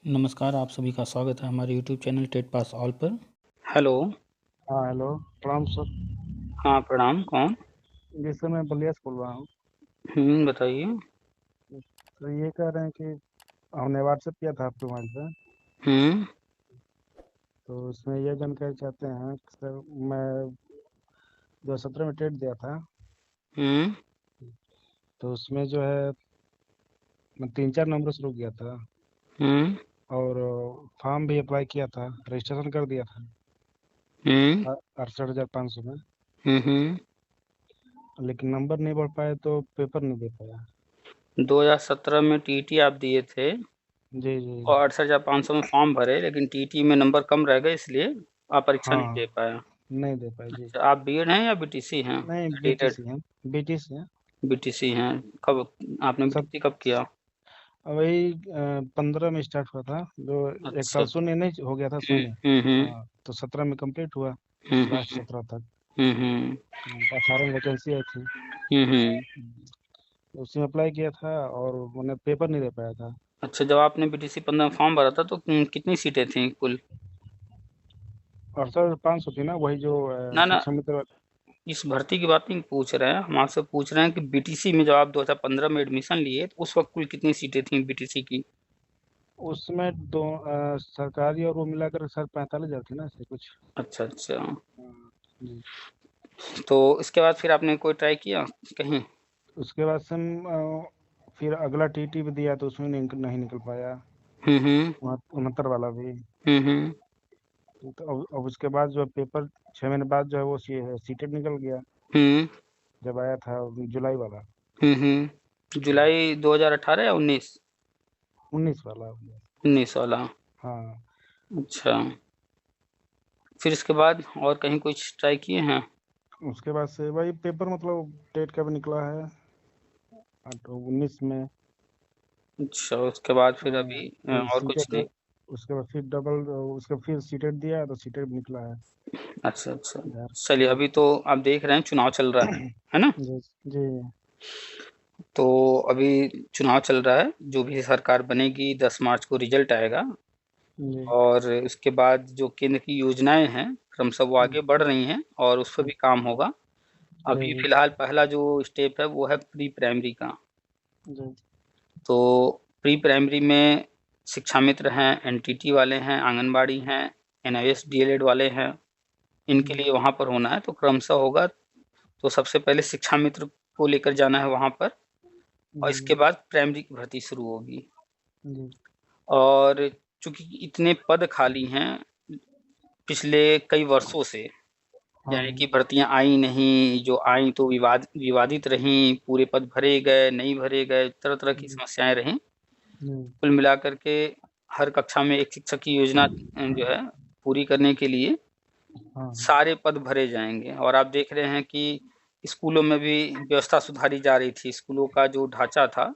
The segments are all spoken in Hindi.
नमस्कार, आप सभी का स्वागत है हमारे YouTube channel TET pass all पर। हेलो। हाँ हेलो। प्रणाम सर। हाँ, प्रणाम। कौन? जी सर, मैं बलिया से बोल रहा हूँ। बताइए। तो ये कह रहे हैं कि हमने व्हाट्सएप किया था आपके मोबाइल पे। हम्म तो उसमें ये जानकारी चाहते हैं कि सर, मैं 2017 में टेट दिया था। हम्म तो उसमें जो है मैं 3-4 नंबर से रुक गया था। हम्म और फॉर्म भी अप्लाई किया था, रजिस्ट्रेशन कर दिया था हम्म 68,500 में। हम्म। लेकिन नंबर नहीं बढ़ पाए तो पेपर नहीं दे पाया। 2017 में टीटी आप दिए थे जी जी। और 68,500 में फॉर्म भरे, लेकिन टीटी में नंबर कम रह गए, इसलिए आप परीक्षा नहीं दे हाँ, पाया। नहीं दे पाए जी। अच्छा, आप बीएड हैं या बीटीसी हैं? नहीं, एडिटेड। बीटीसी हैं। बीटीसी हैं। बीटीसी हैं। कब आपने सब बीटीसी कब किया? वही 15 में स्टार्ट हुआ था। जो एक अच्छा। साल शून्य नहीं हो गया था, शून्य। हम्म। हाँ, तो 17 में कंप्लीट हुआ। लास्ट हम्म 17 तक। हम्म 18 में वैकेंसी आई थी। हम्म। तो उसी में अप्लाई किया था और मैंने पेपर नहीं दे पाया था। अच्छा, जब आपने बीटीसी 15 में फॉर्म भरा था तो कितनी सीटें थी कुल? और सर 500 थी ना, वही जो ना ना, शिक्षा मित्र। इस भर्ती की बात नहीं पूछ रहे हैं हम, आपसे पूछ रहे हैं कि बीटीसी में जब आप 2015 में एडमिशन लिए तो उस वक्त कुल कितनी सीटें थी बीटीसी की? उसमें दो सरकारी और वो मिलाकर सर 45,000 थी ना, ऐसे कुछ। अच्छा अच्छा। हाँ, जी। तो इसके बाद फिर आपने कोई ट्राई किया कहीं? उसके बाद से फिर अगला टीटी भी दिया तो उसमें नहीं निकल पाया। हम्म 69 वाला भी। हम्म। तो अब उसके बाद जो है पेपर 6 महीने बाद जो है वो सीटेट निकल गया। हम्म जब आया था जुलाई वाला। जुलाई 2018 या 19? 19 वाला। 19 वाला। हाँ। अच्छा। फिर इसके बाद और कहीं कुछ ट्राई किए हैं? उसके बाद से वही पेपर मतलब टेट का भी निकला है। तो 19 में अच्छा, उसके बाद फिर अभी फिर और कुछ सीटेट। नहीं? उसके बाद फिर डबल उसका फिर सीटेट दिया तो सीटेट भी निकला है। अच्छा अच्छा। यार। चलिए, अभी तो आप देख रहे हैं चुनाव चल रहा है ना? जी जी तो अभी चुनाव चल रहा है, जो भी सरकार बनेगी 10 मार्च को रिजल्ट आएगा। जी और उसके बाद जो केंद्र की योजनाएं हैं क्रमशः वो जी आगे बढ़ रही हैं और उस पर भी काम होगा। अभी जी फिलहाल पहला जो स्टेप है वो है प्री प्राइमरी का। जी तो प्री प्राइमरी में शिक्षा मित्र हैं, एनटीटी वाले हैं, आंगनबाड़ी हैं, एनआईएस डीएलएड वाले हैं, इनके जी लिए वहाँ पर होना है, तो क्रमशः होगा। तो सबसे पहले शिक्षा मित्र को लेकर जाना है वहाँ पर, और जी इसके बाद प्राइमरी की भर्ती शुरू होगी। जी। और चूंकि इतने पद खाली हैं पिछले कई वर्षों से, हाँ यानी हाँ। कि भर्तियां आई नहीं, जो आई तो विवादित रहीं, पूरे पद भरे गए नहीं भरे गए, तरह तरह की जी समस्याएं रहीं। जी। कुल मिलाकर के हर कक्षा में एक शिक्षक की योजना जो है पूरी करने के लिए हाँ हाँ। सारे पद भरे जाएंगे। और आप देख रहे हैं कि स्कूलों में भी व्यवस्था सुधारी जा रही थी, स्कूलों का जो ढांचा था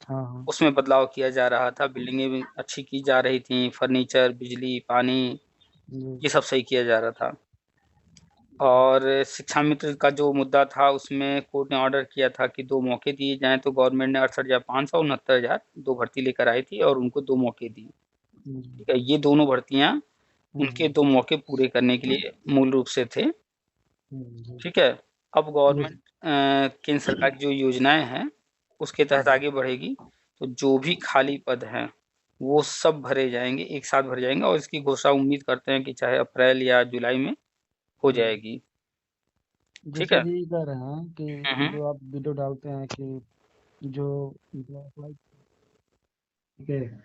हाँ हाँ। उसमें बदलाव किया जा रहा था, बिल्डिंगें भी अच्छी की जा रही थी, फर्नीचर, बिजली, पानी, जी ये सब सही किया जा रहा था। और शिक्षा मित्र का जो मुद्दा था उसमें कोर्ट ने ऑर्डर किया था कि 2 मौके दिए जाएं, तो गवर्नमेंट ने 68,500 69,000 दो भर्ती लेकर आई थी और उनको 2 मौके दिए। जी। ठीक है, ये दोनों भर्तियां उनके हम्म 2 मौके पूरे करने के लिए मूल रूप से थे। जी ठीक है। अब जी। गवर्नमेंट केंद्र सरकार की जो योजनाएं हैं उसके तहत आगे बढ़ेगी, तो जो भी खाली पद हैं वो सब भरे जाएंगे, एक साथ भरे जाएंगे, और इसकी घोषणा उम्मीद करते हैं कि चाहे अप्रैल या जुलाई में हो हम्म। जाएगी। ठीक जैसे है। अभी कह रहे हैं कि हम्म जो आप वीडियो डालते हैं कि जो मतलब अप्लाई, ठीक है,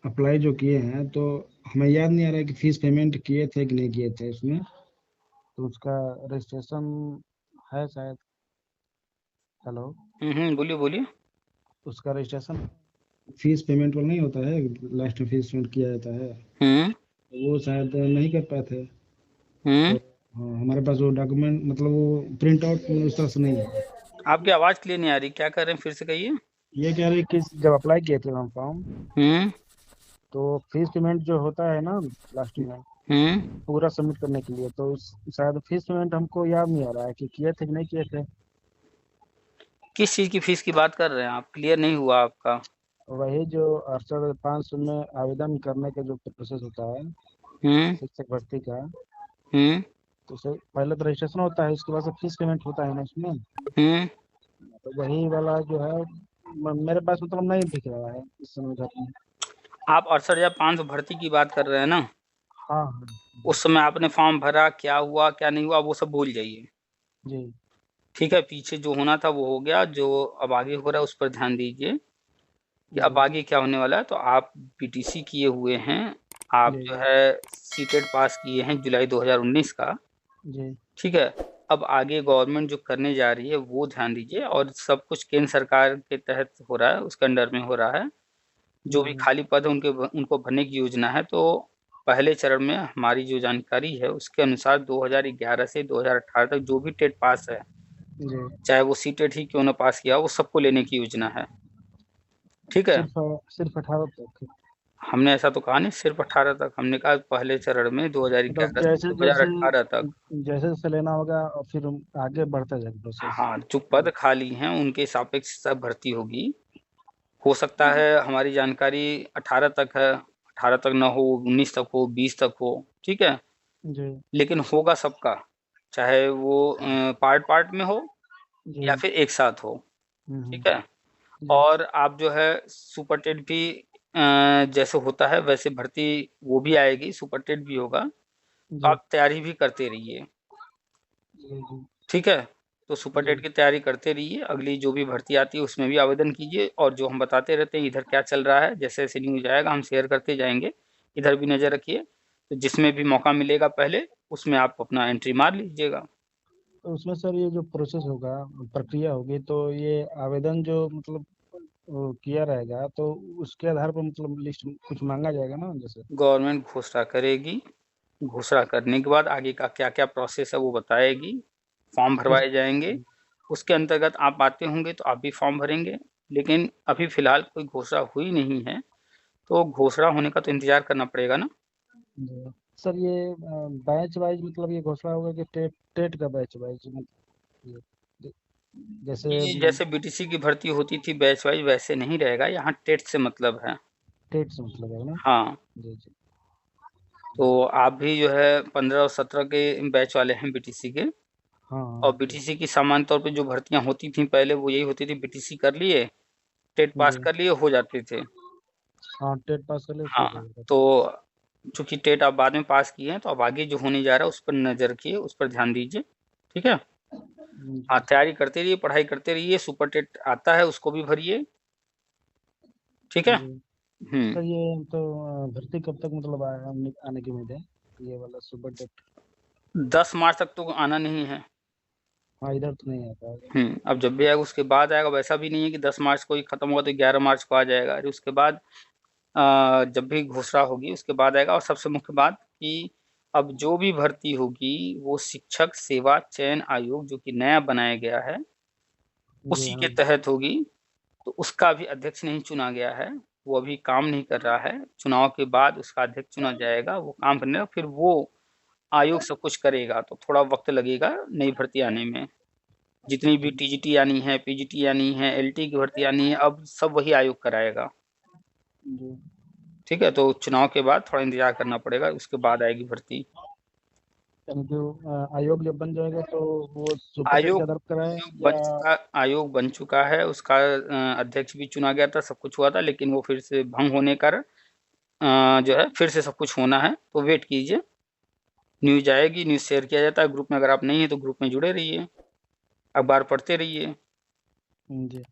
अप्लाई जो किए हैं तो हमें याद नहीं आ रहा है कि फीस पेमेंट किए थे कि नहीं किए थे उसमें। तो उसका रजिस्ट्रेशन है शायद। हेलो। बोलिए बोलिए। उसका रजिस्ट्रेशन फीस पेमेंट वाला नहीं होता है, लास्ट में फीस पेमेंट किया जाता है। हम्म वो शायद नहीं कर पाए थे। तो हम्म। हाँ, हमारे पास वो डॉक्यूमेंट मतलब वो प्रिंट आउट उस तरह से नहीं है। आपकी आवाज क्लियर नहीं आ रही, क्या कर रहे हैं, फिर से कहिए। ये कह रहे कि जब अप्लाई किए थे हम फॉर्म, हम्म तो फीस पेमेंट जो होता है ना लास्ट में हम्म। पूरा सबमिट करने के लिए, तो शायद फीस पेमेंट हमको याद नहीं आ रहा है कि किए थे कि नहीं किए थे। किस चीज की फीस की बात कर रहे हैं आप? क्लियर नहीं हुआ आपका। वही जो 68,500 में आवेदन करने का जो प्रोसेस होता है हम्म। शिक्षक भर्ती का, हम्म। तो सर पहले तो रजिस्ट्रेशन होता है, उसके बाद से फीस पेमेंट होता है ना उसमें। हम्म। तो वही वाला जो है मेरे पास मतलब नहीं दिख रहा है इस समय घर में। आप 68,500 भर्ती की बात कर रहे हैं ना? हाँ हाँ। उस समय आपने फॉर्म भरा, क्या हुआ क्या नहीं हुआ वो सब भूल जाइए। जी ठीक है, पीछे जो होना था वो हो गया, जो अब आगे हो रहा है उस पर ध्यान दीजिए कि अब जी आगे क्या होने वाला है। तो आप बीटीसी किए हुए हैं, आप जी जो जी है सीटेट पास किए हैं जुलाई 2019 का। जी ठीक है, अब आगे गवर्नमेंट जो करने जा रही है वो ध्यान दीजिए, और सब कुछ केंद्र सरकार के तहत हो रहा है, उसके अंडर में हो रहा है। जो भी जी खाली पद है उनको भरने की योजना है। तो पहले चरण में हमारी जो जानकारी है उसके अनुसार 2011 से 2018 तक जो भी टेट पास है, जी। चाहे वो सीटेट ही क्यों ना पास किया हो, वो सबको लेने की योजना है। ठीक है, सिर्फ सिर्फ 18 तक? हमने ऐसा तो कहा नहीं सिर्फ 18 तक, हमने कहा पहले चरण में मतलब 2011 से जैसे जैसे 2018 तक। जैसे जैसे लेना होगा और फिर आगे बढ़ता जाएगा प्रोसेस। हाँ, जो पद खाली हैं उनके सापेक्ष सब भर्ती होगी। हो सकता है हमारी जानकारी 18 तक है, 18 तक ना हो, 19 तक हो, 20 तक हो। ठीक है, जी लेकिन होगा सबका, चाहे वो पार्ट पार्ट में हो या जी। फिर एक साथ हो। ठीक है, जी और आप जो है सुपर टेट भी जैसे होता है वैसे भर्ती वो भी आएगी, सुपर टेट भी होगा। तो जी आप तैयारी भी करते रहिए। जी जी ठीक है, तो सुपर जी। टेट की तैयारी करते रहिए, अगली जो भी भर्ती आती है उसमें भी आवेदन कीजिए, और जो हम बताते रहते हैं इधर क्या चल रहा है, जैसे जैसे न्यूज आएगा हम शेयर करते जाएंगे, इधर भी नज़र रखिए। तो जिसमें भी मौका मिलेगा पहले उसमें आप अपना एंट्री मार लीजिएगा। तो उसमें सर ये जो प्रोसेस होगा, प्रक्रिया होगी, तो ये आवेदन जो मतलब वो किया रहेगा तो उसके आधार पर मतलब लिस्ट कुछ मांगा जाएगा ना जैसे? गवर्नमेंट घोषणा करेगी, घोषणा करने के बाद आगे का क्या क्या प्रोसेस है वो बताएगी, फॉर्म फिर भरवाए जाएंगे। उसके अंतर्गत आप आते होंगे तो आप भी फॉर्म भरेंगे, लेकिन अभी फिलहाल कोई घोषणा हुई नहीं है, तो घोषणा होने का तो इंतजार करना पड़ेगा ना। जी। सर ये बैच वाइज मतलब ये घोषणा होगा कि टेट टेट का बैच वाइज मतलब ये जैसे ये जैसे बीटीसी की भर्ती होती थी बैच वाइज वैसे नहीं रहेगा, यहाँ टेट से मतलब है। टेट से मतलब है ना? हाँ, जी जी तो आप भी जो है 15 और 17 के बैच वाले हैं बीटीसी के। हाँ और हाँ। बीटीसी की सामान्य तौर पे जो भर्तियां होती थी पहले वो यही होती थी, बीटीसी कर लिए, टेट पास जी कर लिए, हो जाते थे। हाँ, टेट पास कर ले तो हाँ, हो जाएगा। तो चूंकि टेट आप बाद में पास किए हैं तो अब आगे जो होने जा रहा है उस पर नजर रखिए, उस पर ध्यान दीजिए। ठीक है, हाँ, जी तैयारी करते रहिए, पढ़ाई करते रहिए, सुपर टेट आता है उसको भी भरिए। ठीक है। जी। हम्म। सर ये तो भर्ती कब तक मतलब आने की उम्मीद है, ये वाला सुपर टेट? 10 मार्च तक तो आना नहीं है। हाँ, इधर तो नहीं आ पाएगा। अब जब भी आएगा उसके बाद आएगा, वैसा भी नहीं है कि 10 मार्च को ही खत्म होगा तो 11 मार्च को आ जाएगा। अरे उसके बाद जब भी घोषणा होगी उसके बाद आएगा। और सबसे मुख्य बात कि अब जो भी भर्ती होगी वो शिक्षक सेवा चयन आयोग जो कि नया बनाया गया है जी उसी के हाँ। तहत होगी। तो उसका भी अध्यक्ष नहीं चुना गया है, वो अभी काम नहीं कर रहा है। चुनाव के बाद उसका अध्यक्ष चुना जाएगा, वो काम करने फिर वो आयोग सब कुछ करेगा, तो थोड़ा वक्त लगेगा नई भर्ती आने में। जितनी भी जी टीजीटी आनी है, पीजीटी आनी है, एलटी की भर्ती आनी है, अब सब वही आयोग कराएगा। जी। ठीक है, तो चुनाव के बाद थोड़ा इंतजार करना पड़ेगा, उसके बाद आएगी भर्ती। यानी कि आयोग जब बन जाएगा तो वो सुपर टेट के आयोग आधार पर कराए आयोग या? बन चुका आयोग बन चुका है, उसका अध्यक्ष भी चुना गया था, सब कुछ हुआ था, लेकिन वो फिर से भंग होने का जो है फिर से सब कुछ होना है। तो वेट कीजिए, न्यूज आएगी, न्यूज शेयर किया जाता है ग्रुप में, अगर आप नहीं है तो ग्रुप में जुड़े रहिए, अखबार पढ़ते रहिए। जी।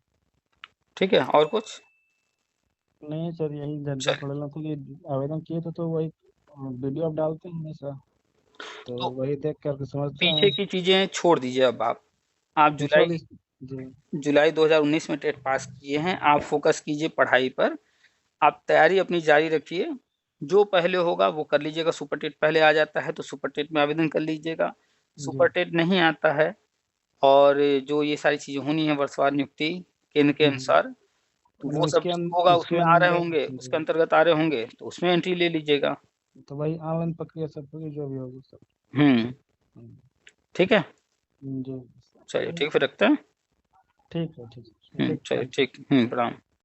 ठीक है, और कुछ? नहीं सर, यही जानकारी चलिए, पड़ रहा था कि आवेदन किए थे तो वही वीडियो आप डालते हैं हमेशा, तो तो वही देख करके समझते हैं। पीछे की चीजें छोड़ दीजिए अब आप पीछे वाली। जुलाई जी जुलाई 2019 में टेट पास किए हैं, आप फोकस कीजिए पढ़ाई पर। आप तैयारी अपनी जारी रखिए, जो पहले होगा वो कर लीजिएगा। सुपर टेट पहले आ जाता है तो सुपर टेट में आवेदन कर लीजिएगा। सुपर जी। टेट नहीं आता है और जो ये सारी चीज़ें होनी है वर्षवार नियुक्ति केंद्र के अनुसार, तो वो मतलब सब होगा, इसके उसमें आ रहे अंदर होंगे, जी, उसके अंतर्गत आ रहे होंगे तो उसमें एंट्री ले लीजिएगा। तो वही ऑनलाइन प्रक्रिया सब होगी जो भी होगी सब। हम्म। हम्म, ठीक है, जी। चलिए ठीक, फिर रखते हैं। ठीक है, ठीक है, ठीक चलिए है। ठीक, प्रणाम।